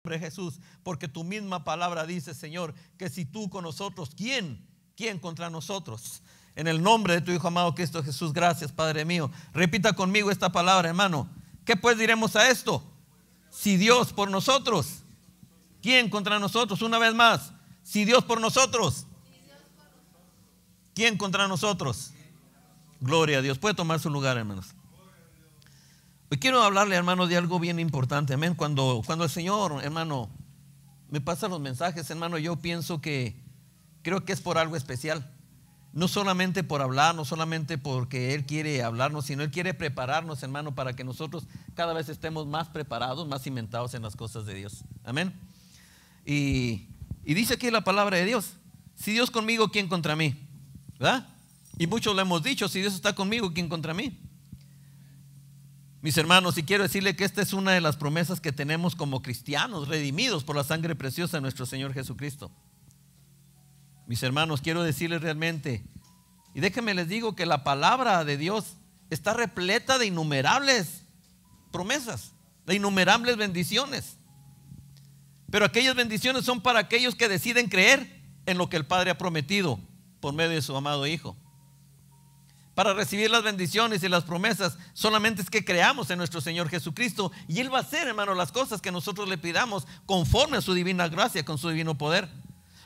nombre de Jesús, porque tu misma palabra dice, Señor, que si tú con nosotros, ¿quién contra nosotros? En el nombre de tu Hijo amado Cristo Jesús, gracias, Padre mío. Repita conmigo esta palabra, hermano. ¿Qué pues diremos a esto? Si Dios por nosotros, ¿quién contra nosotros? Una vez más, si Dios por nosotros, ¿quién contra nosotros? Gloria a Dios. Puede tomar su lugar, hermanos. Hoy quiero hablarle, hermano, de algo bien importante. Amén. Cuando el Señor, hermano, me pasa los mensajes, hermano, yo pienso que creo que es por algo especial. No solamente por hablar, no solamente porque Él quiere hablarnos, sino Él quiere prepararnos, hermano, para que nosotros cada vez estemos más preparados, más cimentados en las cosas de Dios. Amén. Y dice aquí la palabra de Dios: si Dios conmigo, ¿quién contra mí? ¿Verdad? Y muchos lo hemos dicho: si Dios está conmigo, ¿quién contra mí? Mis hermanos, y quiero decirle que esta es una de las promesas que tenemos como cristianos, redimidos por la sangre preciosa de nuestro Señor Jesucristo. Mis hermanos, quiero decirles realmente, y déjenme les digo que la palabra de Dios está repleta de innumerables promesas, de innumerables bendiciones. Pero aquellas bendiciones son para aquellos que deciden creer en lo que el Padre ha prometido por medio de su amado Hijo. Para recibir las bendiciones y las promesas solamente es que creamos en nuestro Señor Jesucristo, y Él va a hacer, hermano, las cosas que nosotros le pidamos conforme a su divina gracia, con su divino poder.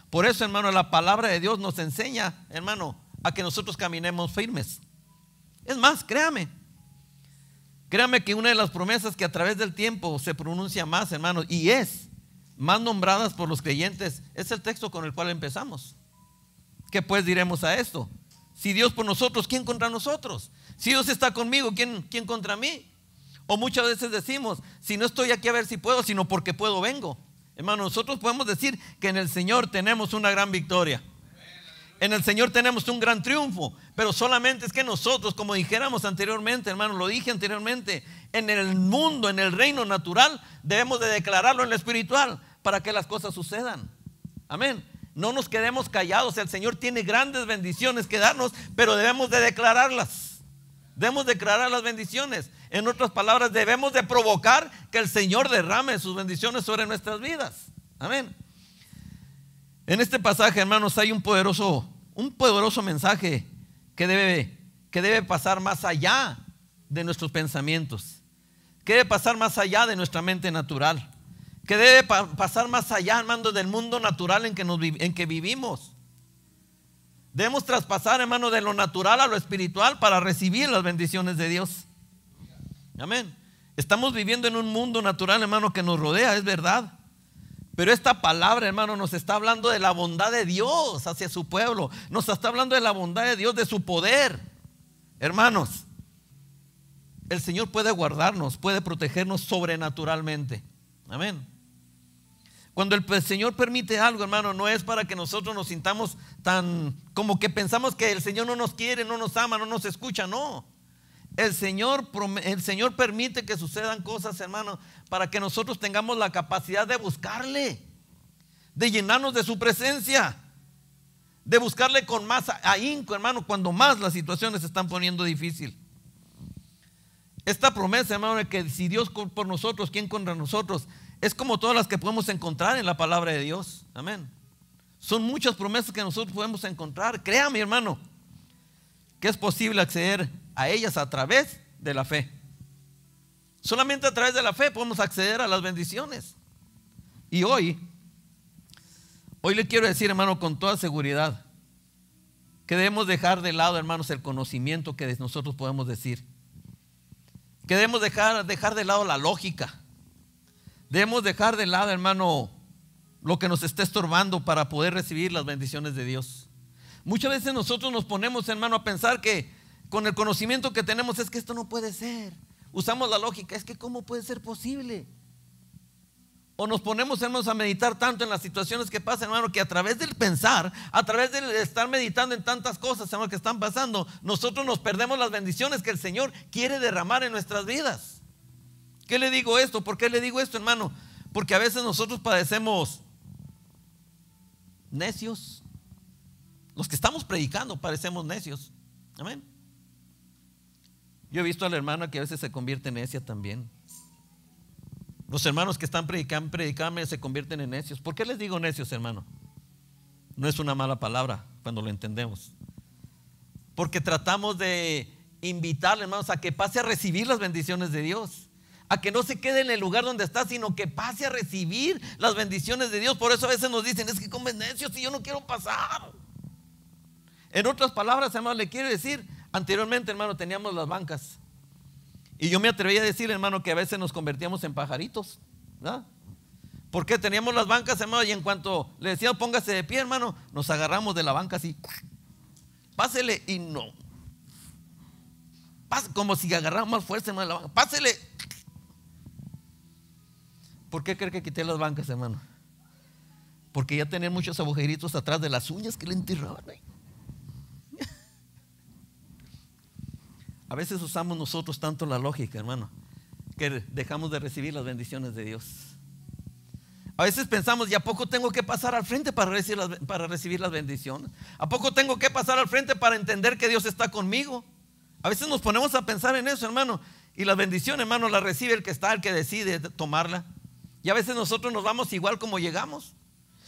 Por eso, hermano, la palabra de Dios nos enseña, hermano, a que nosotros caminemos firmes. Es más, créame que una de las promesas que a través del tiempo se pronuncia más, hermano, y es más nombradas por los creyentes, es el texto con el cual empezamos. ¿Qué pues diremos a esto? Si Dios por nosotros, ¿quién contra nosotros? Si Dios está conmigo, ¿quién contra mí? O muchas veces decimos: si no estoy aquí a ver si puedo, sino porque puedo vengo. Hermano, nosotros podemos decir que en el Señor tenemos una gran victoria. En el Señor tenemos un gran triunfo. Pero solamente es que nosotros, como dijéramos anteriormente, hermano, lo dije anteriormente, en el mundo, en el reino natural, debemos de declararlo en lo espiritual para que las cosas sucedan. Amén. No nos quedemos callados. El Señor tiene grandes bendiciones que darnos, pero debemos de declararlas. Debemos declarar las bendiciones. En otras palabras, debemos de provocar que el Señor derrame sus bendiciones sobre nuestras vidas. Amén. En este pasaje, hermanos, hay un poderoso mensaje que debe pasar más allá de nuestros pensamientos, que debe pasar más allá de nuestra mente natural, que debe pasar más allá, hermano, del mundo natural en que vivimos. Debemos traspasar, hermano, de lo natural a lo espiritual para recibir las bendiciones de Dios. Amén. Estamos viviendo en un mundo natural, hermano, que nos rodea, es verdad. Pero esta palabra, hermano, nos está hablando de la bondad de Dios hacia su pueblo. Nos está hablando de la bondad de Dios, de su poder. Hermanos, el Señor puede guardarnos, puede protegernos sobrenaturalmente. Amén. Cuando el Señor permite algo, hermano, no es para que nosotros nos sintamos tan como que pensamos que el Señor no nos quiere, no nos ama, no nos escucha. No. El Señor permite que sucedan cosas, hermano, para que nosotros tengamos la capacidad de buscarle, de llenarnos de su presencia, de buscarle con más ahínco, hermano, cuando más las situaciones se están poniendo difícil. Esta promesa, hermano, de que si Dios por nosotros, ¿quién contra nosotros? Es como todas las que podemos encontrar en la palabra de Dios. Amén. Son muchas promesas que nosotros podemos encontrar. Créame, hermano, que es posible acceder a ellas a través de la fe. Solamente a través de la fe podemos acceder a las bendiciones. Y hoy le quiero decir, hermano, con toda seguridad, que debemos dejar de lado, hermanos, el conocimiento que nosotros podemos decir. Que debemos dejar de lado la lógica. Debemos dejar de lado, hermano, lo que nos está estorbando para poder recibir las bendiciones de Dios. Muchas veces nosotros nos ponemos, hermano, a pensar que con el conocimiento que tenemos es que esto no puede ser. Usamos la lógica, es que ¿cómo puede ser posible? O nos ponemos, hermanos, a meditar tanto en las situaciones que pasan, hermano, que a través del pensar, a través de estar meditando en tantas cosas, hermano, que están pasando, nosotros nos perdemos las bendiciones que el Señor quiere derramar en nuestras vidas. ¿Qué le digo esto? ¿Por qué le digo esto, hermano? Porque a veces nosotros padecemos necios. Los que estamos predicando parecemos necios. Amén. Yo he visto a la hermana que a veces se convierte en necia también. Los hermanos que están predicando se convierten en necios. ¿Por qué les digo necios, hermano? No es una mala palabra cuando lo entendemos. Porque tratamos de invitarle, hermanos, a que pase a recibir las bendiciones de Dios. A que no se quede en el lugar donde está, sino que pase a recibir las bendiciones de Dios. Por eso a veces nos dicen, es que comes necios y yo no quiero pasar. En otras palabras, hermano, le quiero decir, anteriormente, hermano, teníamos las bancas. Y yo me atreví a decir, hermano, que a veces nos convertíamos en pajaritos, ¿verdad? Porque teníamos las bancas, hermano, y en cuanto le decíamos póngase de pie, hermano, nos agarramos de la banca así. Pásele y no. Como si agarramos más fuerza, hermano, de la banca. Pásele. ¿Por qué cree que quité las bancas, hermano? Porque ya tenían muchos agujeritos atrás de las uñas que le enterraban ahí. A veces usamos nosotros tanto la lógica, hermano, que dejamos de recibir las bendiciones de Dios. A veces pensamos, ¿y a poco tengo que pasar al frente para recibir las bendiciones? ¿A poco tengo que pasar al frente para entender que Dios está conmigo? A veces nos ponemos a pensar en eso, hermano. Y la bendición, hermano, la recibe el que está, el que decide tomarla. Y a veces nosotros nos vamos igual como llegamos.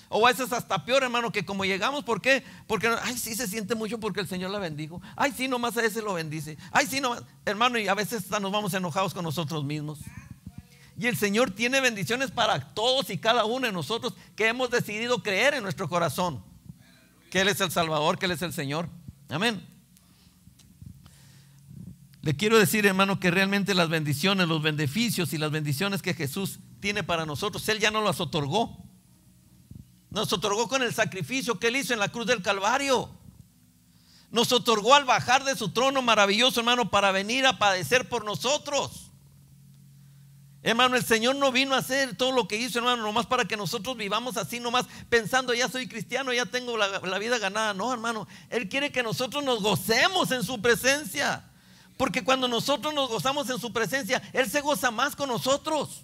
O a veces hasta peor, hermano, que como llegamos. ¿Por qué? Porque, ay, sí se siente mucho porque el Señor la bendijo. Ay, sí, nomás a ese lo bendice. Ay, sí, nomás. Hermano, y a veces hasta nos vamos enojados con nosotros mismos. Y el Señor tiene bendiciones para todos y cada uno de nosotros que hemos decidido creer en nuestro corazón que Él es el Salvador, que Él es el Señor. Amén. Le quiero decir, hermano, que realmente las bendiciones, los beneficios y las bendiciones que Jesús tiene para nosotros, Él ya nos las otorgó. Nos otorgó con el sacrificio que Él hizo en la cruz del Calvario. Nos otorgó al bajar de su trono maravilloso, hermano, para venir a padecer por nosotros. Hermano, el Señor no vino a hacer todo lo que hizo, hermano, nomás para que nosotros vivamos así, nomás pensando, ya soy cristiano, ya tengo la vida ganada. No, hermano, Él quiere que nosotros nos gocemos en su presencia. Porque cuando nosotros nos gozamos en su presencia, Él se goza más con nosotros.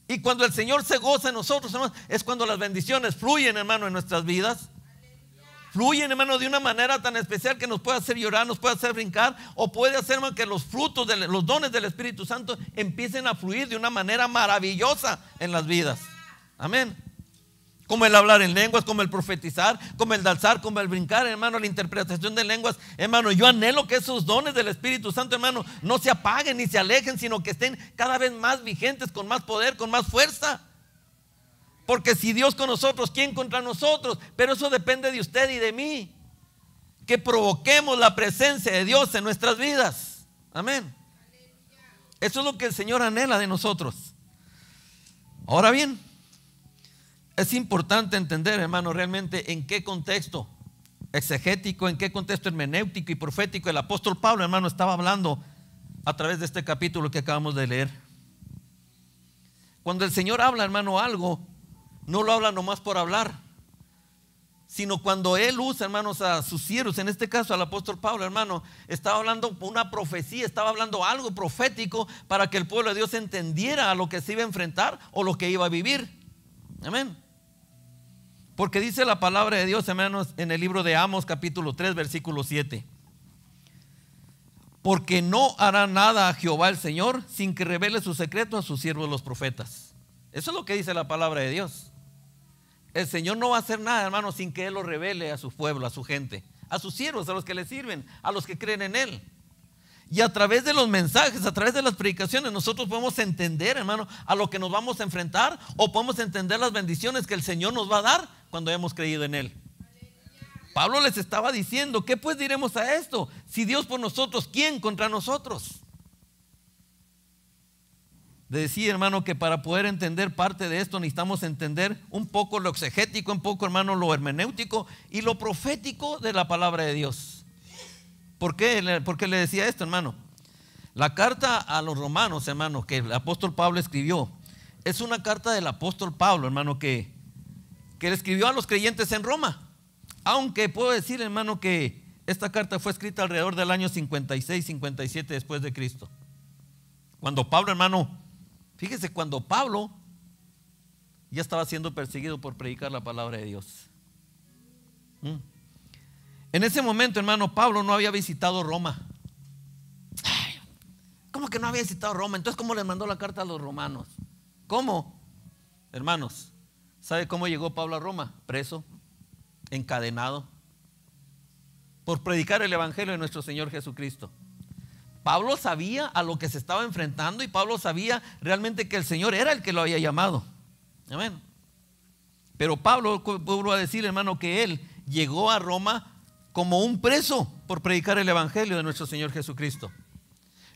Y cuando el Señor se goza en nosotros, hermano, es cuando las bendiciones fluyen, hermano, en nuestras vidas. Fluyen, hermano, de una manera tan especial que nos puede hacer llorar, nos puede hacer brincar, o puede hacer, hermano, que los frutos, los dones del Espíritu Santo empiecen a fluir de una manera maravillosa en las vidas. Amén. Como el hablar en lenguas, como el profetizar, como el danzar, como el brincar, hermano, la interpretación de lenguas. Hermano, yo anhelo que esos dones del Espíritu Santo, hermano, no se apaguen ni se alejen, sino que estén cada vez más vigentes, con más poder, con más fuerza. Porque si Dios con nosotros, ¿quién contra nosotros? Pero eso depende de usted y de mí. Que provoquemos la presencia de Dios en nuestras vidas. Amén. Eso es lo que el Señor anhela de nosotros. Ahora bien, es importante entender, hermano, realmente en qué contexto exegético, en qué contexto hermenéutico y profético el apóstol Pablo, hermano, estaba hablando a través de este capítulo que acabamos de leer. Cuando el Señor habla, hermano, algo, no lo habla nomás por hablar, sino cuando Él usa, hermanos, a sus siervos, en este caso al apóstol Pablo, hermano, estaba hablando una profecía, estaba hablando algo profético para que el pueblo de Dios entendiera a lo que se iba a enfrentar o lo que iba a vivir. Amén. Porque dice la palabra de Dios, hermanos, en el libro de Amos, capítulo 3, versículo 7. Porque no hará nada a Jehová el Señor sin que revele su secreto a sus siervos los profetas. Eso es lo que dice la palabra de Dios. El Señor no va a hacer nada, hermano, sin que Él lo revele a su pueblo, a su gente, a sus siervos, a los que le sirven, a los que creen en Él. Y a través de los mensajes, a través de las predicaciones, nosotros podemos entender, hermano, a lo que nos vamos a enfrentar, o podemos entender las bendiciones que el Señor nos va a dar cuando hemos creído en Él. Pablo les estaba diciendo, ¿qué pues diremos a esto? Si Dios por nosotros, ¿quién contra nosotros? Decía, hermano, que para poder entender parte de esto necesitamos entender un poco lo exegético, un poco, hermano, lo hermenéutico y lo profético de la palabra de Dios. ¿Por qué? Porque le decía esto, hermano. La carta a los romanos, hermano, que el apóstol Pablo escribió, es una carta del apóstol Pablo, hermano, que le escribió a los creyentes en Roma. Aunque puedo decir, hermano, que esta carta fue escrita alrededor del año 56, 57 después de Cristo. Cuando Pablo, hermano, fíjese, cuando Pablo ya estaba siendo perseguido por predicar la palabra de Dios. En ese momento, hermano, Pablo no había visitado Roma. Ay, ¿cómo que no había visitado Roma? Entonces, ¿cómo le mandó la carta a los romanos? ¿Cómo? Hermanos, ¿sabe cómo llegó Pablo a Roma? Preso, encadenado, por predicar el evangelio de nuestro Señor Jesucristo. Pablo sabía a lo que se estaba enfrentando y Pablo sabía realmente que el Señor era el que lo había llamado. Amén. Pero Pablo, vuelvo a decir, hermano, que él llegó a Roma como un preso por predicar el evangelio de nuestro Señor Jesucristo.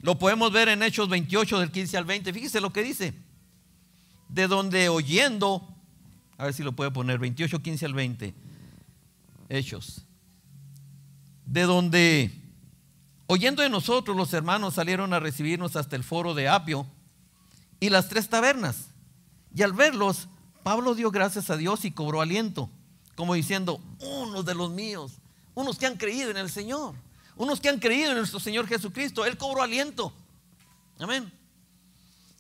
Lo podemos ver en Hechos 28 del 15 al 20. Fíjese lo que dice. De donde oyendo, a ver si lo puede poner, 28, 15 al 20. Hechos. De donde oyendo de nosotros los hermanos salieron a recibirnos hasta el foro de Apio y las 3 tabernas. Y al verlos, Pablo dio gracias a Dios y cobró aliento, como diciendo, unos de los míos, unos que han creído en el Señor, unos que han creído en nuestro Señor Jesucristo. Él cobró aliento. Amén.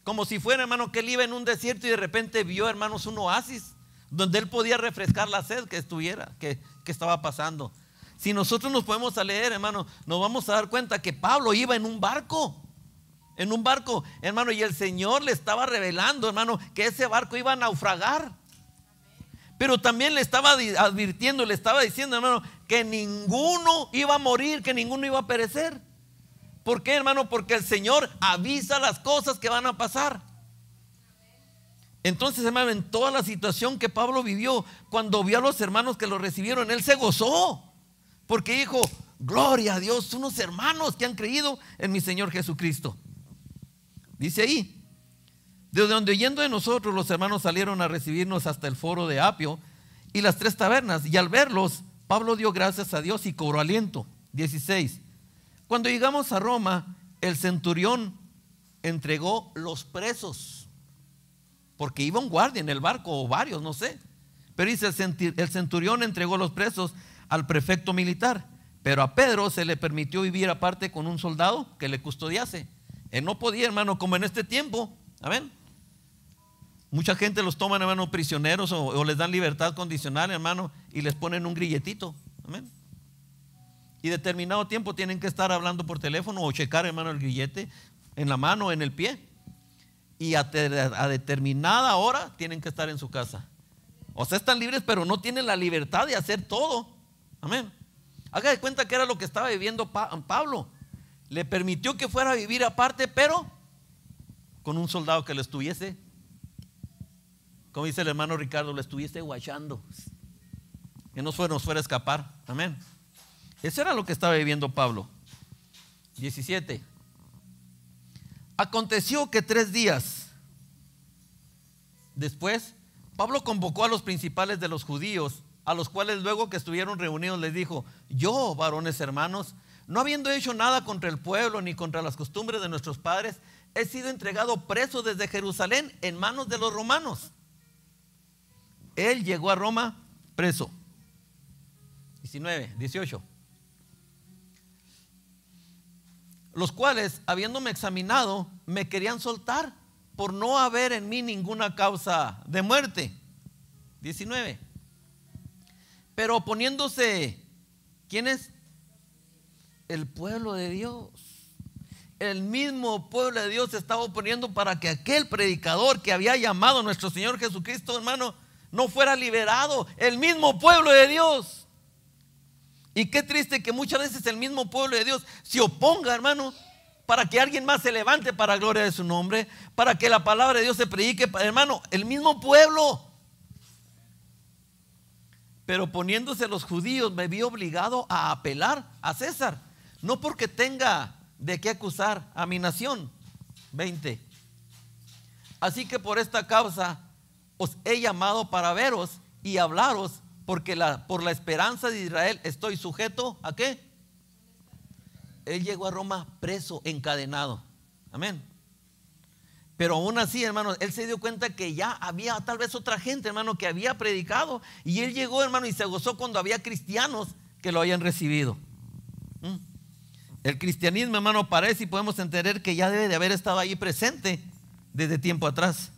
Como si fuera, hermano, que él iba en un desierto y de repente vio, hermanos, un oasis donde él podía refrescar la sed que estaba pasando. Si nosotros nos podemos leer, hermano, nos vamos a dar cuenta que Pablo iba en un barco, hermano, y el Señor le estaba revelando, hermano, que ese barco iba a naufragar. Pero también le estaba advirtiendo, le estaba diciendo, hermano, que ninguno iba a morir, que ninguno iba a perecer. ¿Por qué, hermano? Porque el Señor avisa las cosas que van a pasar. Entonces, hermano, en toda la situación que Pablo vivió, cuando vio a los hermanos que lo recibieron, él se gozó. Porque dijo, gloria a Dios, unos hermanos que han creído en mi Señor Jesucristo. Dice ahí, desde donde oyendo de nosotros los hermanos salieron a recibirnos hasta el foro de Apio y las 3 tabernas. Y al verlos, Pablo dio gracias a Dios y cobró aliento. 16. Cuando llegamos a Roma, el centurión entregó los presos, porque iba un guardia en el barco o varios, no sé. Pero dice, el centurión entregó los presos al prefecto militar, pero a Pedro se le permitió vivir aparte con un soldado que le custodiase. Él no podía, hermano, como en este tiempo. Amén. Mucha gente los toman, hermano, prisioneros o les dan libertad condicional, hermano, y les ponen un grilletito. Amén. Y determinado tiempo tienen que estar hablando por teléfono o checar, hermano, el grillete en la mano o en el pie. Y a determinada hora tienen que estar en su casa. O sea, están libres, pero no tienen la libertad de hacer todo. Amén. Haga de cuenta que era lo que estaba viviendo Pablo. Le permitió que fuera a vivir aparte, pero con un soldado que lo estuviese, como dice el hermano Ricardo, lo estuviese guachando, que nos fuera a escapar. Amén. Eso era lo que estaba viviendo Pablo. 17. Aconteció que 3 días después, Pablo convocó a los principales de los judíos, a los cuales luego que estuvieron reunidos les dijo, yo, varones hermanos, no habiendo hecho nada contra el pueblo ni contra las costumbres de nuestros padres, he sido entregado preso desde Jerusalén en manos de los romanos. Él llegó a Roma preso. 18. Los cuales, habiéndome examinado, me querían soltar por no haber en mí ninguna causa de muerte. 19. Pero oponiéndose, ¿quién es? El pueblo de Dios. El mismo pueblo de Dios se estaba oponiendo para que aquel predicador que había llamado a nuestro Señor Jesucristo, hermano, no fuera liberado. El mismo pueblo de Dios. Y qué triste que muchas veces el mismo pueblo de Dios se oponga, hermano, para que alguien más se levante para la gloria de su nombre, para que la palabra de Dios se predique, hermano, el mismo pueblo. Pero poniéndose los judíos, me vi obligado a apelar a César, no porque tenga de qué acusar a mi nación. 20. Así que por esta causa os he llamado para veros y hablaros, porque por la esperanza de Israel estoy sujeto ¿a qué? Él llegó a Roma preso, encadenado. Amén. Pero aún así, hermano, él se dio cuenta que ya había tal vez otra gente, hermano, que había predicado. Y él llegó, hermano, y se gozó cuando había cristianos que lo habían recibido. El cristianismo, hermano, parece y podemos entender que ya debe de haber estado ahí presente desde tiempo atrás.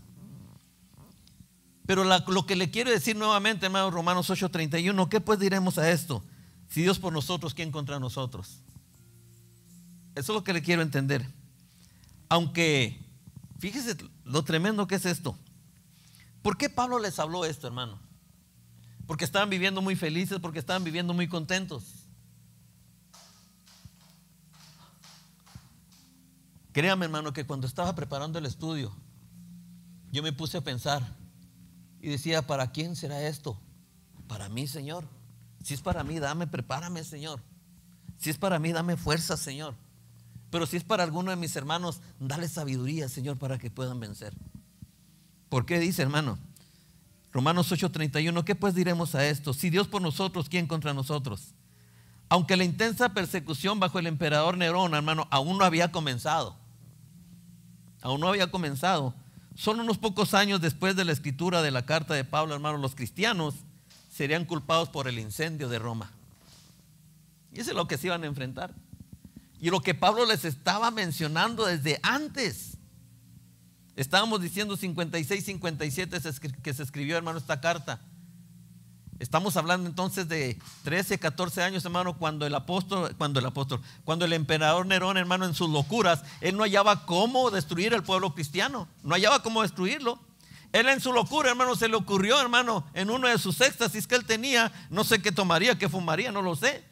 Pero lo que le quiero decir nuevamente, hermano, Romanos 8:31, ¿qué pues diremos a esto? Si Dios por nosotros, ¿quién contra nosotros? Eso es lo que le quiero entender. Aunque Fíjese lo tremendo que es esto. ¿Por qué Pablo les habló esto, hermano? Porque estaban viviendo muy felices, porque estaban viviendo muy contentos. Créame, hermano, que cuando estaba preparando el estudio, yo me puse a pensar y decía, ¿para quién será esto? Para mí, Señor. Si es para mí, prepárame, Señor. Si es para mí, dame fuerza, Señor. Pero si es para alguno de mis hermanos, dale sabiduría, Señor, para que puedan vencer. ¿Por qué dice, hermano? Romanos 8:31, ¿qué pues diremos a esto? Si Dios por nosotros, ¿quién contra nosotros? Aunque la intensa persecución bajo el emperador Nerón, hermano, aún no había comenzado. Aún no había comenzado. Solo unos pocos años después de la escritura de la carta de Pablo, hermano, los cristianos serían culpados por el incendio de Roma. Y eso es lo que se iban a enfrentar. Y lo que Pablo les estaba mencionando desde antes. Estábamos diciendo 56, 57 que se escribió, hermano, esta carta. Estamos hablando entonces de 13, 14 años, hermano, cuando el emperador Nerón, hermano, en sus locuras, él no hallaba cómo destruir el pueblo cristiano. No hallaba cómo destruirlo. Él en su locura, hermano, se le ocurrió, hermano, en uno de sus éxtasis que él tenía, no sé qué tomaría, qué fumaría, no lo sé.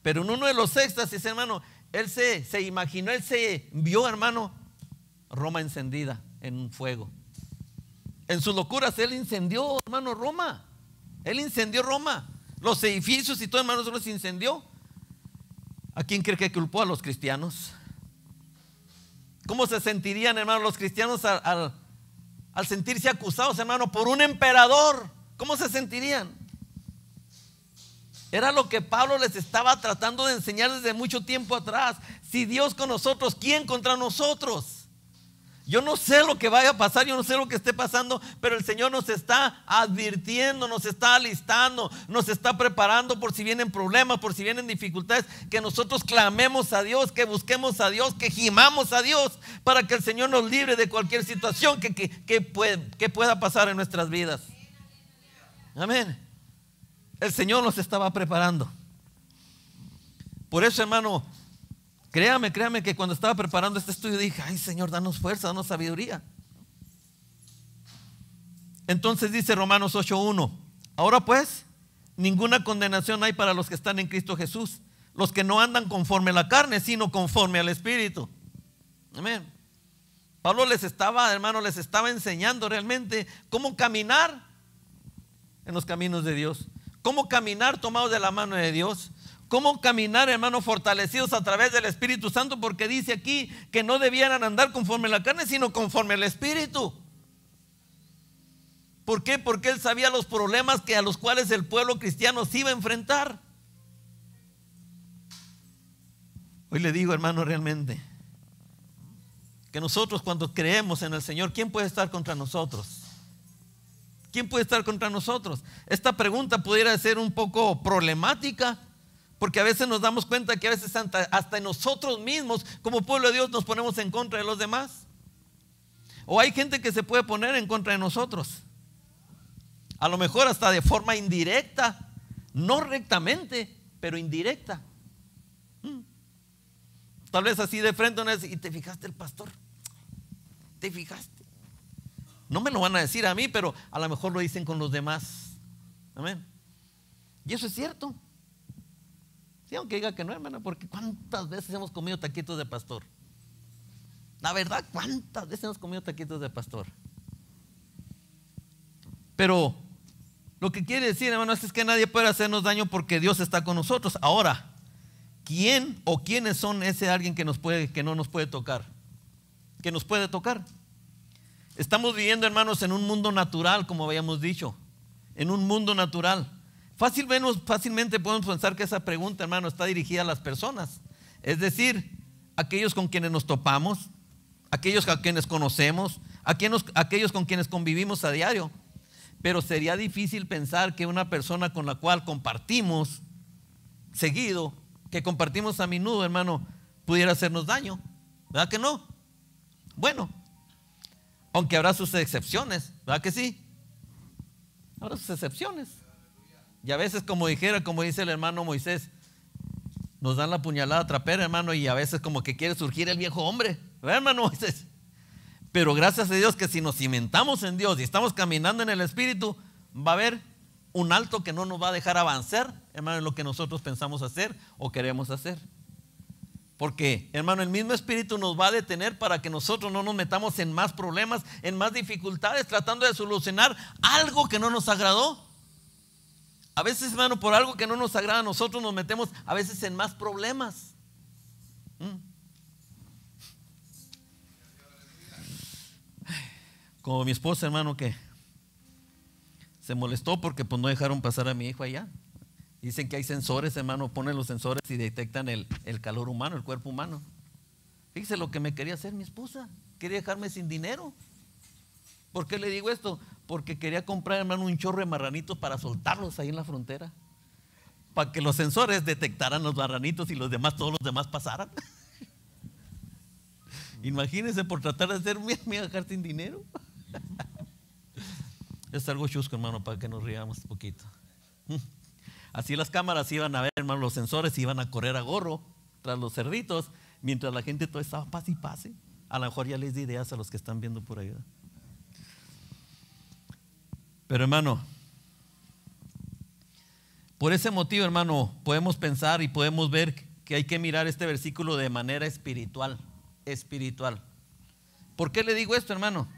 Pero en uno de los éxtasis, hermano, él se imaginó, él se vio, hermano, Roma encendida en un fuego. En sus locuras él incendió, hermano, Roma. Él incendió Roma. Los edificios y todo, hermano, se los incendió. ¿A quién cree que culpó? A los cristianos. ¿Cómo se sentirían, hermano, los cristianos al sentirse acusados, hermano, por un emperador? ¿Cómo se sentirían? Era lo que Pablo les estaba tratando de enseñar desde mucho tiempo atrás. Si Dios con nosotros, ¿quién contra nosotros? Yo no sé lo que vaya a pasar, yo no sé lo que esté pasando, pero el Señor nos está advirtiendo, nos está alistando, nos está preparando por si vienen problemas, por si vienen dificultades, que nosotros clamemos a Dios, que busquemos a Dios, que gimamos a Dios para que el Señor nos libre de cualquier situación que pueda pasar en nuestras vidas. Amén. El Señor nos estaba preparando. Por eso, hermano, créame que cuando estaba preparando este estudio dije, ay, Señor, danos fuerza, danos sabiduría. Entonces dice Romanos 8:1, ahora pues, ninguna condenación hay para los que están en Cristo Jesús, los que no andan conforme a la carne, sino conforme al Espíritu. Amén. Pablo les estaba enseñando realmente cómo caminar en los caminos de Dios. Cómo caminar tomados de la mano de Dios. Cómo caminar, hermanos, fortalecidos a través del Espíritu Santo, porque dice aquí que no debieran andar conforme a la carne, sino conforme al Espíritu. ¿Por qué? Porque él sabía los problemas a los cuales el pueblo cristiano se iba a enfrentar. Hoy le digo, hermano, realmente, que nosotros cuando creemos en el Señor, ¿quién puede estar contra nosotros? ¿Quién puede estar contra nosotros? Esta pregunta pudiera ser un poco problemática, porque a veces nos damos cuenta que a veces hasta en nosotros mismos, como pueblo de Dios, nos ponemos en contra de los demás. O hay gente que se puede poner en contra de nosotros. A lo mejor hasta de forma indirecta, no rectamente, pero indirecta. Tal vez así de frente, y te fijaste el pastor, te fijaste. No me lo van a decir a mí, pero a lo mejor lo dicen con los demás. Amén. Y eso es cierto. Sí, aunque diga que no, hermano, porque ¿cuántas veces hemos comido taquitos de pastor? La verdad, ¿cuántas veces hemos comido taquitos de pastor? Pero lo que quiere decir, hermano, es que nadie puede hacernos daño porque Dios está con nosotros. Ahora, ¿quién o quiénes son ese alguien que no nos puede tocar? Que nos puede tocar. Estamos viviendo, hermanos, en un mundo natural, como habíamos dicho. En un mundo natural. Fácilmente podemos pensar que esa pregunta, hermano, está dirigida a las personas. Es decir, aquellos con quienes nos topamos, aquellos a quienes conocemos, aquellos con quienes convivimos a diario. Pero sería difícil pensar que una persona con la cual compartimos seguido, que compartimos a menudo, hermano, pudiera hacernos daño. ¿Verdad que no? Bueno, aunque habrá sus excepciones, ¿verdad que sí? Habrá sus excepciones. Y a veces, como dice el hermano Moisés, nos dan la puñalada trapera, hermano, y a veces como que quiere surgir el viejo hombre, ¿verdad, hermano Moisés? Pero gracias a Dios que si nos cimentamos en Dios y estamos caminando en el Espíritu, va a haber un alto que no nos va a dejar avanzar, hermano, en lo que nosotros pensamos hacer o queremos hacer. Porque, hermano, el mismo Espíritu nos va a detener para que nosotros no nos metamos en más problemas, en más dificultades, tratando de solucionar algo que no nos agradó. A veces, hermano, por algo que no nos agrada, nosotros nos metemos a veces en más problemas. Como mi esposa, hermano, que se molestó porque pues no dejaron pasar a mi hijo allá. Dicen que hay sensores, hermano, ponen los sensores y detectan el calor humano, el cuerpo humano. Fíjese lo que me quería hacer mi esposa. Quería dejarme sin dinero. ¿Por qué le digo esto? Porque quería comprar, hermano, un chorro de marranitos para soltarlos ahí en la frontera. Para que los sensores detectaran los marranitos y todos los demás pasaran. Imagínense por tratar de hacerme dejar sin dinero. Es algo chusco, hermano, para que nos riamos un poquito. Así las cámaras iban a ver, hermano, los sensores iban a correr a gorro tras los cerditos, mientras la gente todo estaba pase y pase. A lo mejor ya les di ideas a los que están viendo por ahí. Pero, hermano, por ese motivo, hermano, podemos pensar y podemos ver que hay que mirar este versículo de manera espiritual. Espiritual. ¿Por qué le digo esto, hermano?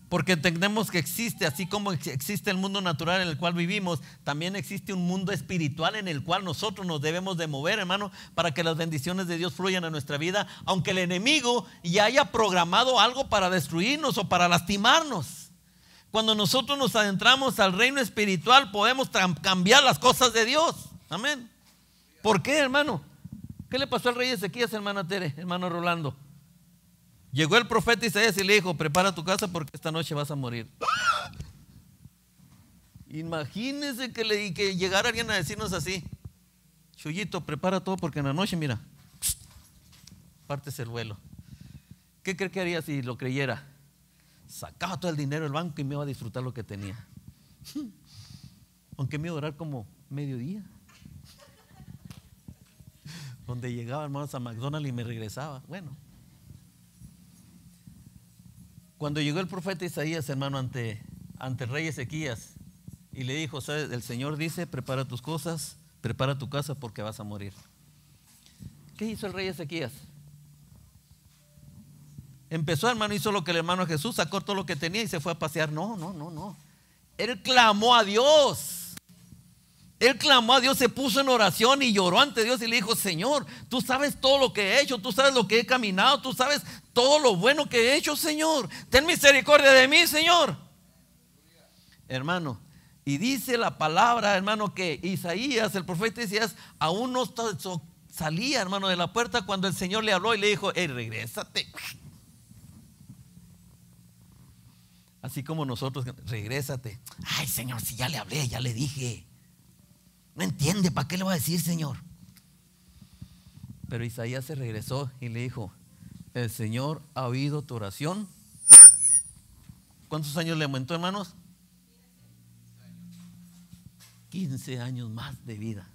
Porque entendemos que existe, así como existe el mundo natural en el cual vivimos, también existe un mundo espiritual en el cual nosotros nos debemos de mover, hermano, para que las bendiciones de Dios fluyan a nuestra vida, aunque el enemigo ya haya programado algo para destruirnos o para lastimarnos. Cuando nosotros nos adentramos al reino espiritual, podemos cambiar las cosas de Dios. Amén. ¿Por qué, hermano? ¿Qué le pasó al rey Ezequías, hermana Tere, hermano Rolando? Llegó el profeta Isaías y le dijo: prepara tu casa porque esta noche vas a morir. Imagínense que llegara alguien a decirnos así: Chuyito, prepara todo porque en la noche, mira, partes el vuelo. ¿Qué cree que haría si lo creyera? Sacaba todo el dinero del banco y me iba a disfrutar lo que tenía. Aunque me iba a durar como mediodía. Donde llegaba, hermanos, a McDonald's y me regresaba. Bueno. Cuando llegó el profeta Isaías, hermano, ante el rey Ezequías, y le dijo: ¿sabes? El Señor dice: prepara tus cosas, prepara tu casa porque vas a morir. ¿Qué hizo el rey Ezequías? Empezó, hermano, hizo lo que el hermano Jesús, sacó todo lo que tenía y se fue a pasear. No. Él clamó a Dios. Él clamó a Dios, se puso en oración y lloró ante Dios y le dijo: Señor, tú sabes todo lo que he hecho, tú sabes lo que he caminado, tú sabes todo lo bueno que he hecho, Señor. Ten misericordia de mí, Señor. Hermano, y dice la palabra, hermano, que Isaías, el profeta Isaías, aún no salía, hermano, de la puerta cuando el Señor le habló y le dijo: hey, regrésate. Así como nosotros: regrésate. Ay, Señor, si ya le hablé, ya le dije. No entiende, ¿para qué le va a decir, Señor? Pero Isaías se regresó y le dijo: el Señor ha oído tu oración. ¿Cuántos años le aumentó, hermanos? 15 años más de vida.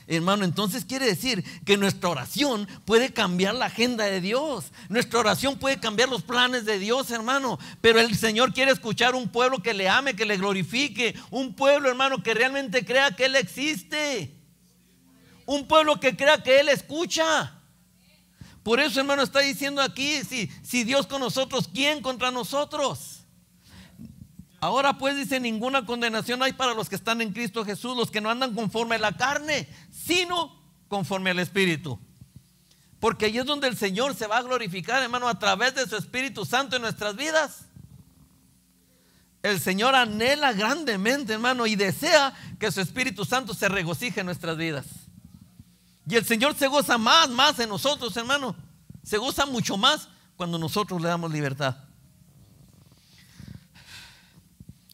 Hermano, entonces quiere decir que nuestra oración puede cambiar la agenda de Dios. Nuestra oración puede cambiar los planes de Dios, hermano. Pero el Señor quiere escuchar un pueblo que le ame, que le glorifique. Un pueblo, hermano, que realmente crea que Él existe. Un pueblo que crea que Él escucha. Por eso, hermano, está diciendo aquí: si Dios con nosotros, ¿quién contra nosotros? Ahora pues dice: ninguna condenación hay para los que están en Cristo Jesús, los que no andan conforme a la carne, sino conforme al Espíritu. Porque ahí es donde el Señor se va a glorificar, hermano, a través de su Espíritu Santo en nuestras vidas. El Señor anhela grandemente, hermano, y desea que su Espíritu Santo se regocije en nuestras vidas. Y el Señor se goza más en nosotros, hermano. Se goza mucho más cuando nosotros le damos libertad.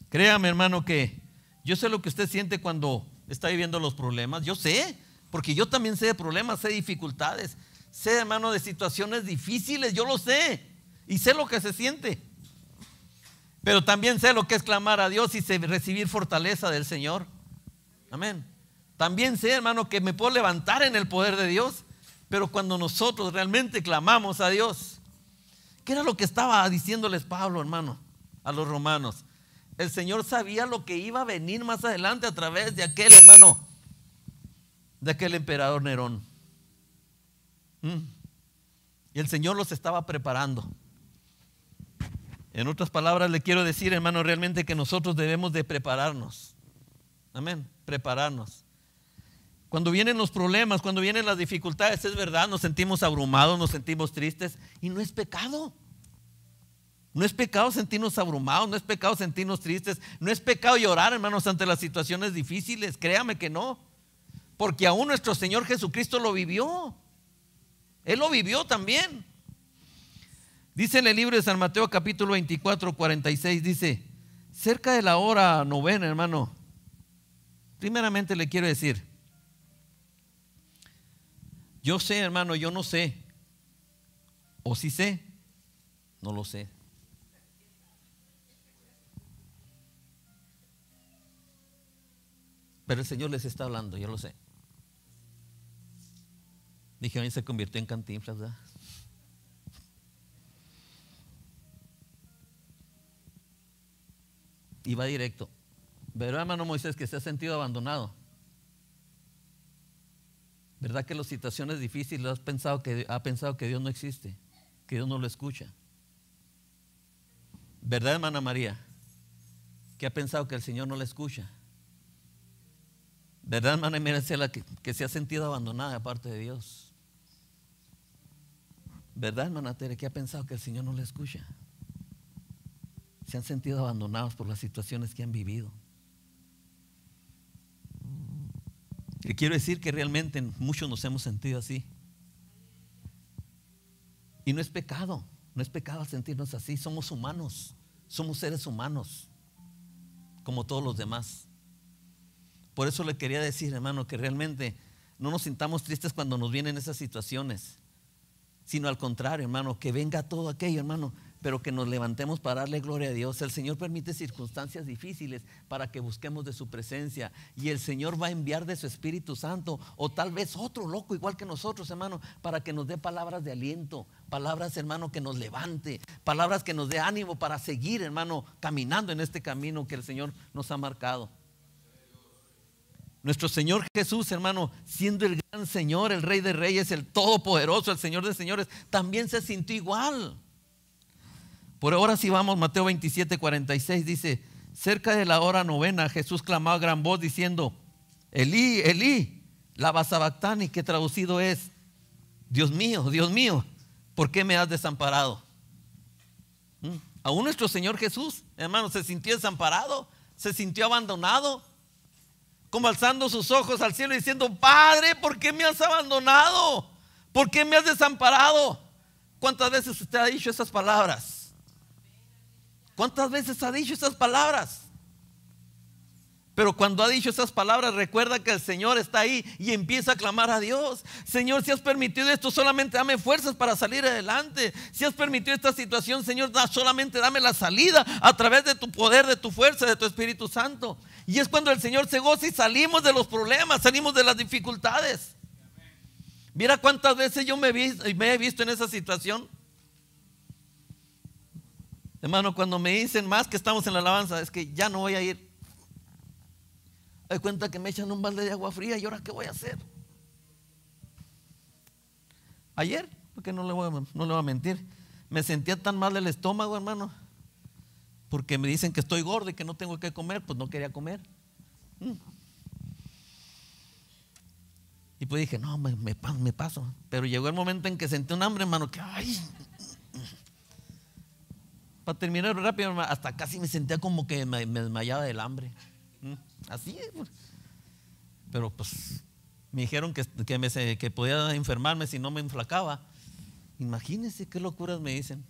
Créame, hermano, que yo sé lo que usted siente cuando está viviendo los problemas. Yo sé, porque yo también sé de problemas, sé de dificultades, sé, hermano, de situaciones difíciles. Yo lo sé y sé lo que se siente. Pero también sé lo que es clamar a Dios y recibir fortaleza del Señor. Amén. También sé, hermano, que me puedo levantar en el poder de Dios. Pero cuando nosotros realmente clamamos a Dios ¿Qué era lo que estaba diciéndoles Pablo, hermano, a los romanos? El Señor sabía lo que iba a venir más adelante a través de aquel, hermano, de aquel emperador Nerón. Y el Señor los estaba preparando. En otras palabras, le quiero decir, hermano, realmente que nosotros debemos de prepararnos. Amén, prepararnos. Cuando vienen los problemas, cuando vienen las dificultades, es verdad, nos sentimos abrumados, nos sentimos tristes, y no es pecado. No es pecado sentirnos abrumados, no es pecado sentirnos tristes, no es pecado llorar, hermanos, ante las situaciones difíciles. Créame que no, porque aún nuestro Señor Jesucristo lo vivió. Él lo vivió también. Dice en el libro de San Mateo capítulo 24, 46, dice, cerca de la hora novena, hermano, primeramente le quiero decir, yo sé, hermano, yo no sé, o sí sé, no lo sé. Pero el Señor les está hablando, yo lo sé. Dije, hoy se convirtió en Cantinflas, ¿verdad? Y va directo. ¿Verdad, hermano Moisés, que se ha sentido abandonado? ¿Verdad que en las situaciones difíciles ha pensado que Dios no existe, que Dios no lo escucha? ¿Verdad, hermana María, que ha pensado que el Señor no la escucha? ¿Verdad, hermana Miracela, que se ha sentido abandonada aparte de Dios? ¿Verdad, hermana Tere, que ha pensado que el Señor no la escucha? Se han sentido abandonados por las situaciones que han vivido. Y quiero decir que realmente muchos nos hemos sentido así. Y no es pecado sentirnos así. Somos humanos, somos seres humanos, como todos los demás. Por eso le quería decir, hermano, que realmente no nos sintamos tristes cuando nos vienen esas situaciones, sino al contrario, hermano, que venga todo aquello, hermano, pero que nos levantemos para darle gloria a Dios. El Señor permite circunstancias difíciles para que busquemos de su presencia, y el Señor va a enviar de su Espíritu Santo, o tal vez otro loco igual que nosotros, hermano, para que nos dé palabras de aliento, palabras, hermano, que nos levante, palabras que nos dé ánimo para seguir, hermano, caminando en este camino que el Señor nos ha marcado. Nuestro Señor Jesús, hermano, siendo el gran Señor, el Rey de Reyes, el Todopoderoso, el Señor de Señores, también se sintió igual. Por ahora si vamos, Mateo 27, 46 dice, cerca de la hora novena, Jesús clamó a gran voz diciendo, Elí, Elí, lama sabactani, que traducido es, Dios mío, ¿por qué me has desamparado? Aún nuestro Señor Jesús, hermano, se sintió desamparado, se sintió abandonado, como alzando sus ojos al cielo diciendo, Padre, ¿por qué me has abandonado? ¿Por qué me has desamparado? ¿Cuántas veces usted ha dicho esas palabras? ¿Cuántas veces ha dicho esas palabras? Pero cuando ha dicho esas palabras, recuerda que el Señor está ahí y empieza a clamar a Dios. Señor, si has permitido esto, solamente dame fuerzas para salir adelante. Si has permitido esta situación, Señor, solamente dame la salida a través de tu poder, de tu fuerza, de tu Espíritu Santo. Y es cuando el Señor se goza y salimos de los problemas, salimos de las dificultades. Mira cuántas veces yo me he visto en esa situación. Hermano, cuando me dicen más que estamos en la alabanza, es que ya no voy a ir. Me doy cuenta que me echan un balde de agua fría y ahora ¿qué voy a hacer? Ayer, porque no le voy a mentir, me sentía tan mal del estómago, hermano, porque me dicen que estoy gordo y que no tengo que comer, pues no quería comer. Y pues dije, no, me paso. Pero llegó el momento en que sentí un hambre, hermano, que ay. Para terminar rápido, hermano, hasta casi me sentía como que me desmayaba del hambre. Así es. Pero pues me dijeron que podía enfermarme si no me enflacaba. Imagínense qué locuras me dicen.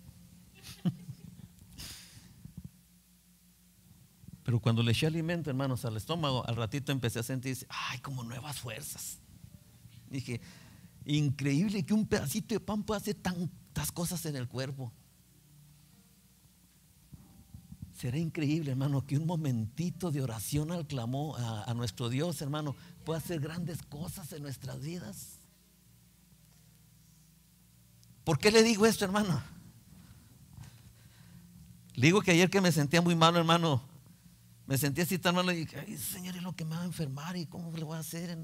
Pero cuando le eché alimento, hermanos, al estómago, al ratito empecé a sentir, ay, como nuevas fuerzas. Dije, increíble que un pedacito de pan pueda hacer tantas cosas en el cuerpo. Será increíble, hermano, que un momentito de oración al clamor a nuestro Dios, hermano, pueda hacer grandes cosas en nuestras vidas. ¿Por qué le digo esto, hermano? Le digo que ayer que me sentía muy malo, hermano, me sentía así tan malo y dije, ay, Señor, es lo que me va a enfermar y cómo le voy a hacer.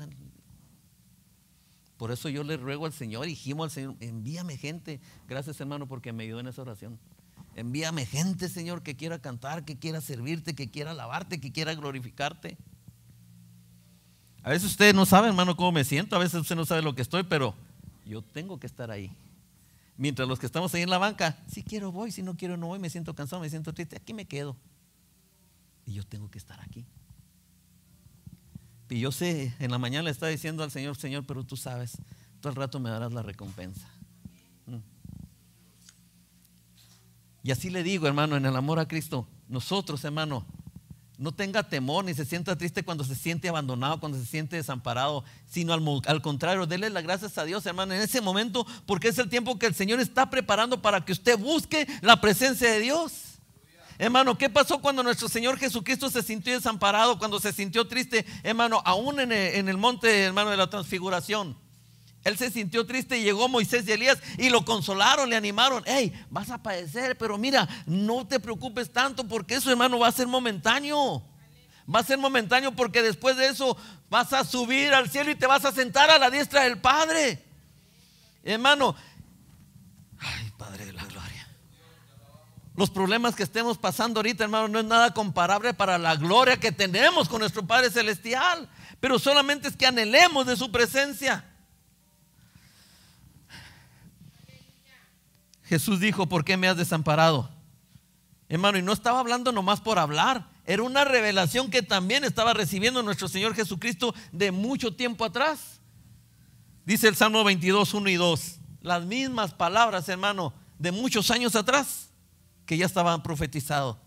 Por eso yo le ruego al Señor y gimo al Señor, envíame gente. Gracias, hermano, porque me ayudó en esa oración. Envíame gente, Señor, que quiera cantar, que quiera servirte, que quiera alabarte, que quiera glorificarte. A veces usted no sabe, hermano, cómo me siento. A veces usted no sabe lo que estoy, pero yo tengo que estar ahí. Mientras los que estamos ahí en la banca, si quiero voy, si no quiero no voy, me siento cansado, me siento triste, aquí me quedo. Y yo tengo que estar aquí. Y yo sé, en la mañana le estaba diciendo al Señor, Señor, pero tú sabes, tú al rato me darás la recompensa. Y así le digo, hermano, en el amor a Cristo, nosotros, hermano, no tenga temor ni se sienta triste cuando se siente abandonado, cuando se siente desamparado, sino al contrario, dele las gracias a Dios, hermano, en ese momento, porque es el tiempo que el Señor está preparando para que usted busque la presencia de Dios. Hermano, ¿qué pasó cuando nuestro Señor Jesucristo se sintió desamparado, cuando se sintió triste? Hermano, aún en el monte, hermano, de la transfiguración, Él se sintió triste y llegó Moisés y Elías y lo consolaron, le animaron. Hey, vas a padecer, pero mira, no te preocupes tanto porque eso, hermano, va a ser momentáneo. Va a ser momentáneo porque después de eso vas a subir al cielo y te vas a sentar a la diestra del Padre. Hermano, ay, Padre de la gloria. Los problemas que estemos pasando ahorita, hermano, no es nada comparable para la gloria que tenemos con nuestro Padre Celestial. Pero solamente es que anhelemos de su presencia. Jesús dijo, ¿por qué me has desamparado? Hermano, y no estaba hablando nomás por hablar. Era una revelación que también estaba recibiendo nuestro Señor Jesucristo de mucho tiempo atrás. Dice el Salmo 22, 1 y 2. Las mismas palabras, hermano, de muchos años atrás, que ya estaban profetizados.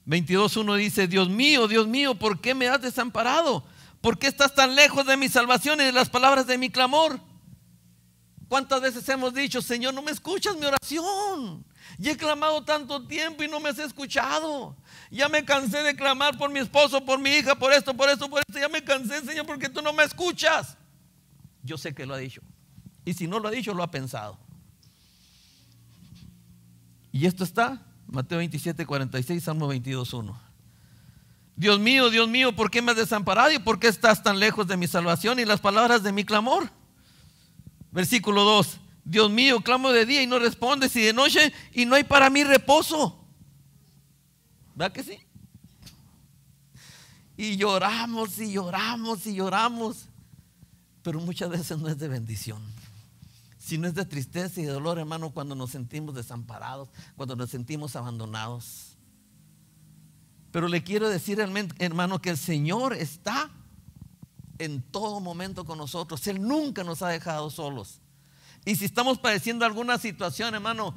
22:1 dice, Dios mío, ¿por qué me has desamparado? ¿Por qué estás tan lejos de mi salvación y de las palabras de mi clamor? ¿Cuántas veces hemos dicho, Señor, no me escuchas mi oración? Y he clamado tanto tiempo y no me has escuchado. Ya me cansé de clamar por mi esposo, por mi hija, por esto. Ya me cansé, Señor, porque tú no me escuchas. Yo sé que lo ha dicho. Y si no lo ha dicho, lo ha pensado. Y esto está, Mateo 27:46, Salmo 22:1. Dios mío, ¿por qué me has desamparado? ¿Y por qué estás tan lejos de mi salvación y las palabras de mi clamor? Versículo 2. Dios mío, clamo de día y no respondes, y de noche y no hay para mí reposo. ¿Verdad que sí? Y lloramos y lloramos y lloramos, pero muchas veces no es de bendición, sino es de tristeza y de dolor, hermano, cuando nos sentimos desamparados, cuando nos sentimos abandonados. Pero le quiero decir, hermano, que el Señor está en todo momento con nosotros. Él nunca nos ha dejado solos. Y si estamos padeciendo alguna situación, hermano,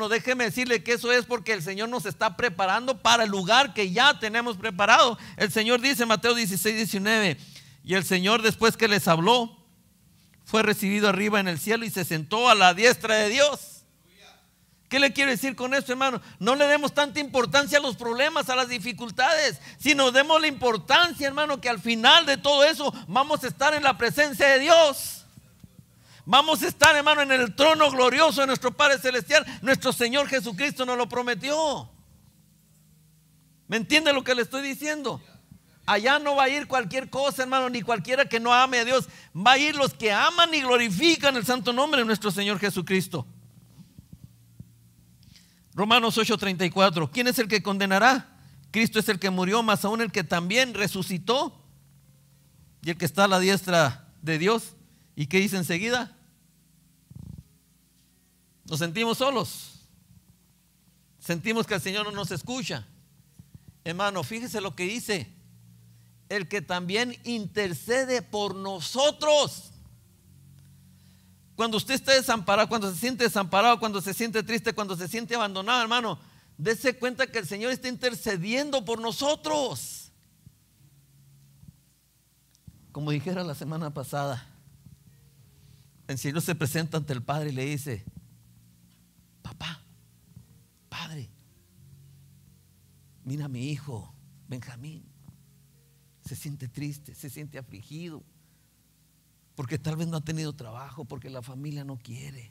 déjeme decirle que eso es porque el Señor nos está preparando para el lugar que ya tenemos preparado. El Señor dice, Mateo 16:19, y el Señor, después que les habló, fue recibido arriba en el cielo y se sentó a la diestra de Dios. ¿Qué le quiero decir con esto, hermano? No le demos tanta importancia a los problemas, a las dificultades, sino demos la importancia, hermano, que al final de todo eso vamos a estar en la presencia de Dios. Vamos a estar, hermano, en el trono glorioso de nuestro Padre Celestial. Nuestro Señor Jesucristo nos lo prometió. ¿Me entiende lo que le estoy diciendo? Allá no va a ir cualquier cosa, hermano, ni cualquiera que no ame a Dios. Va a ir los que aman y glorifican el santo nombre de nuestro Señor Jesucristo. Romanos 8:34. ¿Quién es el que condenará? Cristo es el que murió, más aún el que también resucitó, y el que está a la diestra de Dios. ¿Y qué dice enseguida? Nos sentimos solos. Sentimos que el Señor no nos escucha. Hermano, fíjese lo que dice: el que también intercede por nosotros. Cuando usted está desamparado, cuando se siente desamparado, cuando se siente triste, cuando se siente abandonado, hermano, dése cuenta que el Señor está intercediendo por nosotros. Como dijera la semana pasada, el Señor se presenta ante el Padre y le dice: papá, Padre, mira a mi hijo Benjamín, se siente triste, se siente afligido, porque tal vez no ha tenido trabajo, porque la familia no quiere.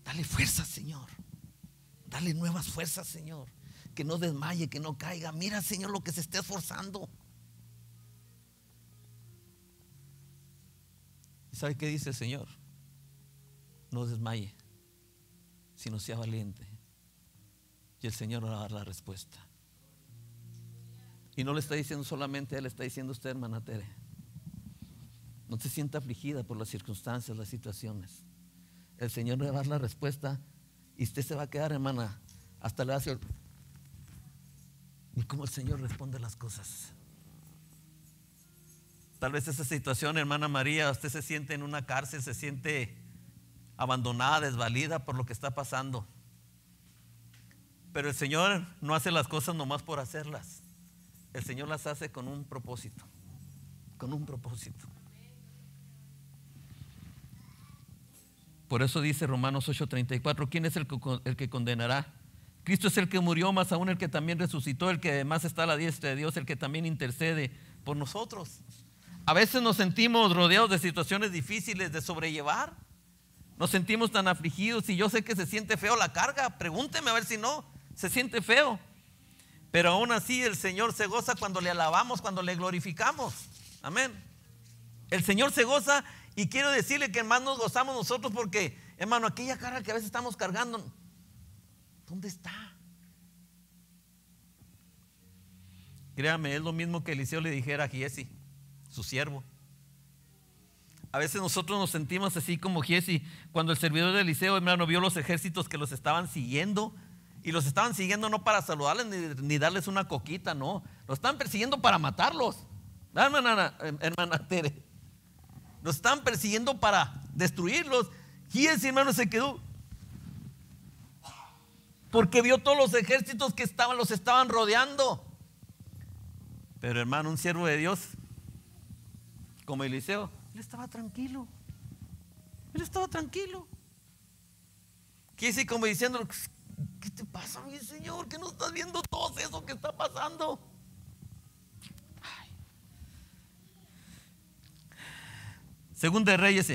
Dale fuerza, Señor. Dale nuevas fuerzas, Señor. Que no desmaye, que no caiga. Mira, Señor, lo que se está esforzando. ¿Y sabe qué dice el Señor? No desmaye, sino sea valiente. Y el Señor va a dar la respuesta. Y no le está diciendo solamente a él, le está diciendo a usted, hermana Tere. No se sienta afligida por las circunstancias, las situaciones. El Señor le va a dar la respuesta y usted se va a quedar, hermana, hasta le va a decir, y cómo el Señor responde las cosas. Tal vez esa situación, hermana María, usted se siente en una cárcel, se siente abandonada, desvalida por lo que está pasando. Pero el Señor no hace las cosas nomás por hacerlas. El Señor las hace con un propósito. Con un propósito. Por eso dice Romanos 8:34, ¿quién es el que condenará? Cristo es el que murió, más aún el que también resucitó, el que además está a la diestra de Dios, el que también intercede por nosotros. A veces nos sentimos rodeados de situaciones difíciles de sobrellevar. Nos sentimos tan afligidos y yo sé que se siente feo la carga. Pregúnteme a ver si no, se siente feo. Pero aún así el Señor se goza cuando le alabamos, cuando le glorificamos. Amén. El Señor se goza y quiero decirle que más nos gozamos nosotros porque, hermano, aquella carga que a veces estamos cargando, ¿dónde está? Créame, es lo mismo que Eliseo le dijera a Giesi, su siervo. A veces nosotros nos sentimos así como Giesi, cuando el servidor de Eliseo, hermano, vio los ejércitos que los estaban siguiendo. Y los estaban siguiendo no para saludarles ni darles una coquita, no. Los estaban persiguiendo para matarlos. Hermana Tere. Los estaban persiguiendo para destruirlos. Y ese hermano se quedó. Porque vio todos los ejércitos que los estaban rodeando. Pero hermano, un siervo de Dios como Eliseo, él estaba tranquilo. Él estaba tranquilo. Quise como diciendo, ¿qué te pasa, mi Señor? ¿Que no estás viendo todo eso que está pasando? Ay. Segunda de Reyes.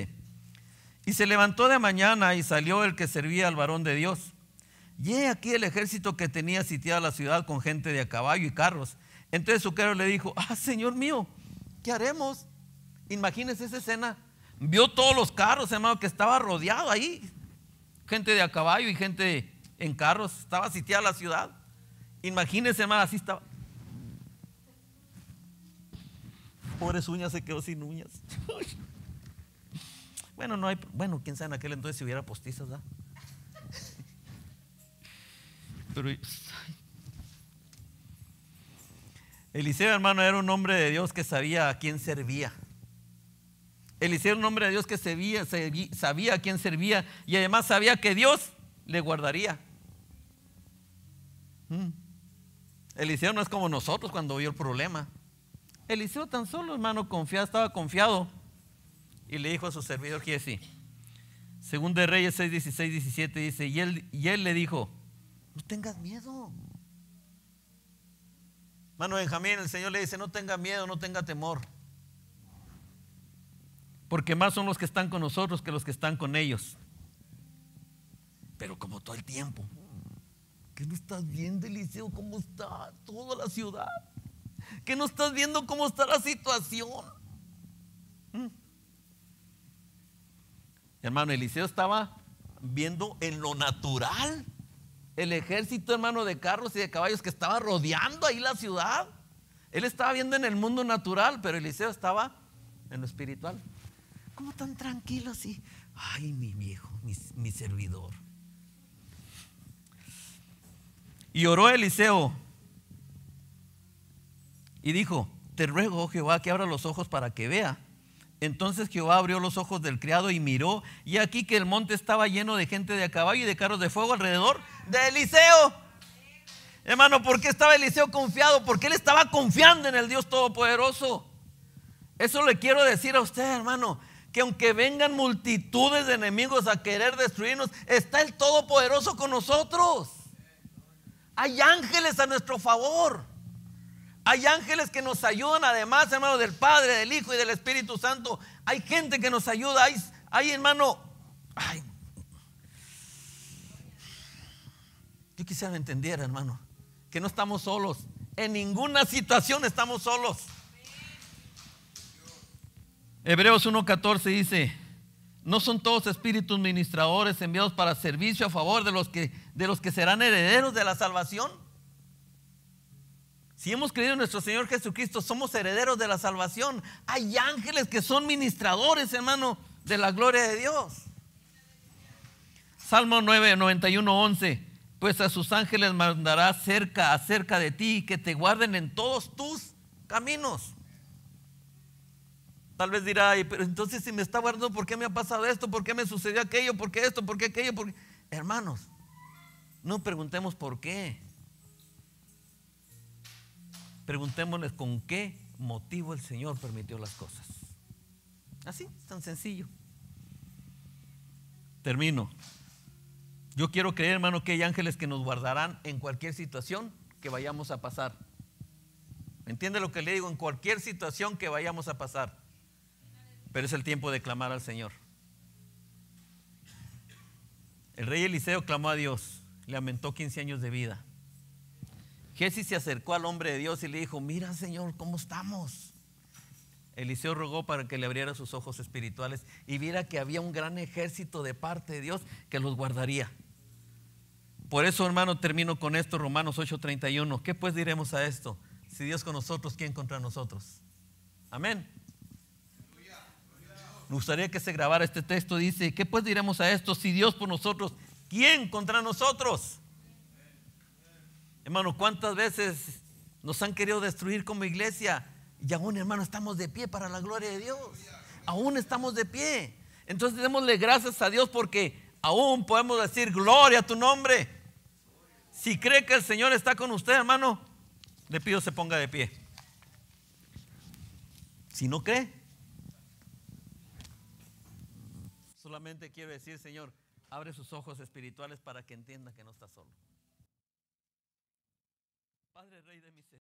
Y se levantó de mañana y salió el que servía al varón de Dios. Y he aquí el ejército que tenía sitiada la ciudad con gente de a caballo y carros. Entonces su criado le dijo, Señor mío, ¿qué haremos? Imagínense esa escena. Vio todos los carros, hermano, que estaba rodeado ahí. Gente de a caballo y gente en carros, estaba sitiada la ciudad. Imagínense, hermano, así estaba. Pobres uñas, se quedó sin uñas. Bueno, no hay, bueno, quién sabe en aquel entonces si hubiera postizas, ¿verdad? Pero Eliseo, hermano, era un hombre de Dios que sabía a quién servía. Eliseo era un hombre de Dios que sabía a quién servía y además sabía que Dios le guardaría. Eliseo no es como nosotros cuando vio el problema. Eliseo tan solo, hermano, estaba confiado y le dijo a su servidor Giesi, según de Reyes 6, 16, 17 dice, y él le dijo, no tengas miedo. Hermano Benjamín, el Señor le dice, no tenga miedo, no tenga temor, porque más son los que están con nosotros que los que están con ellos. Pero como todo el tiempo, ¿qué no estás viendo, Eliseo? ¿Cómo está toda la ciudad? ¿Qué no estás viendo cómo está la situación? Hermano, Eliseo estaba viendo en lo natural el ejército, hermano, de carros y de caballos que estaba rodeando ahí la ciudad. Él estaba viendo en el mundo natural, pero Eliseo estaba en lo espiritual. ¿Cómo tan tranquilo así? Ay, mi viejo, mi servidor. Y oró Eliseo y dijo, te ruego, oh Jehová, que abra los ojos para que vea. Entonces Jehová abrió los ojos del criado y miró, y aquí que el monte estaba lleno de gente de a caballo y de carros de fuego alrededor de Eliseo. Hermano, ¿por qué estaba Eliseo confiado? Porque él estaba confiando en el Dios Todopoderoso. Eso le quiero decir a usted, hermano, que aunque vengan multitudes de enemigos a querer destruirnos, está el Todopoderoso con nosotros. Hay ángeles a nuestro favor. Hay ángeles que nos ayudan, además, hermano, del Padre, del Hijo y del Espíritu Santo. Hay gente que nos ayuda. Hay hermano, quisiera me entendiera, hermano, que no estamos solos. En ninguna situación estamos solos. Hebreos 1:14 dice: ¿no son todos espíritus ministradores enviados para servicio a favor de los que serán herederos de la salvación? Si hemos creído en nuestro Señor Jesucristo, somos herederos de la salvación. Hay ángeles que son ministradores, hermano, de la gloria de Dios. Salmo 91:11: pues a sus ángeles mandará acerca de ti, que te guarden en todos tus caminos. Tal vez dirá: pero entonces si me está guardando, ¿por qué me ha pasado esto? ¿Por qué me sucedió aquello? ¿Por qué esto? ¿Por qué aquello? ¿Por qué? Hermanos, no preguntemos por qué. Preguntémosles con qué motivo el Señor permitió las cosas. Así, tan sencillo. Termino. Yo quiero creer, hermano, que hay ángeles que nos guardarán en cualquier situación que vayamos a pasar. ¿Me entiende lo que le digo? En cualquier situación que vayamos a pasar. Pero es el tiempo de clamar al Señor. El rey Eliseo clamó a Dios, le aumentó 15 años de vida. Giezi se acercó al hombre de Dios y le dijo: mira, Señor, ¿cómo estamos? Eliseo rogó para que le abriera sus ojos espirituales y viera que había un gran ejército de parte de Dios que los guardaría. Por eso, hermano, termino con esto, Romanos 8:31. ¿Qué pues diremos a esto? Si Dios con nosotros, ¿quién contra nosotros? Amén. Me gustaría que se grabara este texto. Dice: ¿qué pues diremos a esto? Si Dios por nosotros, ¿quién contra nosotros? Hermano, ¿cuántas veces nos han querido destruir como iglesia? Y aún, hermano, estamos de pie para la gloria de Dios. Aún estamos de pie. Entonces démosle gracias a Dios porque aún podemos decir: gloria a tu nombre. Si cree que el Señor está con usted, hermano, le pido se ponga de pie. Si no cree, solamente quiero decir: Señor, abre sus ojos espirituales para que entienda que no está solo. Padre, Rey de misericordia.